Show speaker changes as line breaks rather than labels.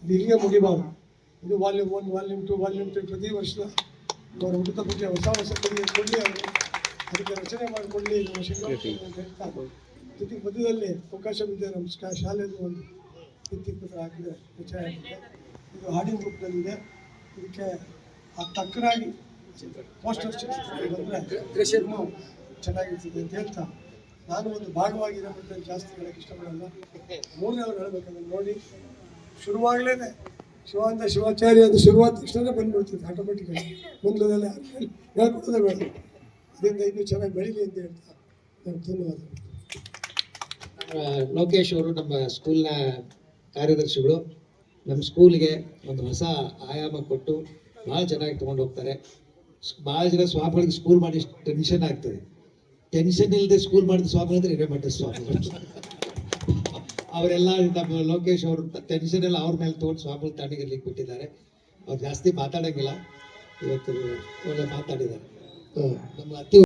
ಇದು ಇಲ್ಲಿಗೆ ಮುಗಿಬಾರ್ದು. ಇದು ವಾಲ್ಯೂಮ್ 1, ವಾಲ್ಯೂಮ್ 2, ವಾಲ್ಯೂಮ್ 3 ಪ್ರತಿ ವರ್ಷ ಅವರ ಹುಡುಕ ಬಗ್ಗೆ ಹೊಸ ಕೊಡಲಿ, ಅವರು ಅದಕ್ಕೆ ರಚನೆ ಮಾಡಿಕೊಳ್ಳಿ ನಮ್ಮ ಶಿಕ್ಷಕರು ಅಂತ ಹೇಳ್ತಾ, ಜೊತೆಗೆ ಮಧ್ಯದಲ್ಲಿ ಅವಕಾಶ ಬಿದ್ದರೆ ನಮ್ಮ ಶಾಲೆಯಲ್ಲಿ ಒಂದು ಭಿತ್ತಿಪತ್ರ ಹಾಕಿದೆ, ರಚನೆ ಆಗಿದೆ. ಇದು ಹಾಡಿನ ರೂಪದಲ್ಲಿದೆ. ಇದಕ್ಕೆ ತಕ್ಕನಾಗಿ ಪೋಸ್ಟರ್ ಬಂದರೆ ಚೆನ್ನಾಗಿರ್ತದೆ ಅಂತ ಹೇಳ್ತಾ, ನಾನು ಒಂದು ಭಾಗವಾಗಿರೋ ಬಗ್ಗೆ ಜಾಸ್ತಿ ಹೇಳೋಕ್ಕೆ ಇಷ್ಟಪಡಲ್ಲ. ಮೂರನೇವ್ರು ಹೇಳಬೇಕಂದ್ರೆ ನೋಡಿ, ಶುರುವಾಗಲೇ ಶಿವಾಚಾರ್ಯ ಅದು ಶುರುವಾದ ತಕ್ಷಣ ಬಂದ್ಬಿಡ್ತಿದೆ ಆಟೋಮೆಟಿಕಾಗಿ. ಮುಂದೆಲ್ಲ ಹೇಳ್ಕೊಡೋದೇ ಬೇಡ. ಅದರಿಂದ ಇನ್ನೂ ಚೆನ್ನಾಗಿ ಬೆಳೀಲಿ ಅಂತ ಹೇಳ್ತಾ ಧನ್ಯವಾದ.
ಲೋಕೇಶ್ ಅವರು ನಮ್ಮ ಸ್ಕೂಲ್ನ ಕಾರ್ಯದರ್ಶಿಗಳು. ನಮ್ಮ ಸ್ಕೂಲ್ಗೆ ಒಂದು ಹೊಸ ಆಯಾಮ ಕೊಟ್ಟು ಭಾಳ ಚೆನ್ನಾಗಿ ತೊಗೊಂಡು ಹೋಗ್ತಾರೆ. ಭಾಳ ಜನ ಸ್ವಾಮಿಗಳಿಗೆ ಸ್ಕೂಲ್ ಮಾಡಿ ಟೆನ್ಷನ್ ಆಗ್ತದೆ. ಟೆನ್ಷನ್ ಇಲ್ಲದೆ ಸ್ಕೂಲ್ ಮಾಡಿದ ಸ್ವಾಮಿ ಅಂದರೆ ಹಿರೇಮಠ ಸ್ವಾಮಿಗಳು. ಅವರೆಲ್ಲ ನಮ್ಮ ಲೋಕೇಶ್ ಅವರು ಟೆನ್ಷನ್ ಎಲ್ಲ ಅವ್ರ ಮೇಲೆ ತೊಗೊಂಡು ಸ್ವಾಮಿಗಳು ತಾಣಿಗೆ ಬಿಟ್ಟಿದ್ದಾರೆ. ಅವ್ರು ಜಾಸ್ತಿ ಮಾತಾಡೋಂಗಿಲ್ಲ. ಇವತ್ತು ಒಳ್ಳೆ ಮಾತಾಡಿದ್ದಾರೆ. ನಮ್ಮ ಅತಿ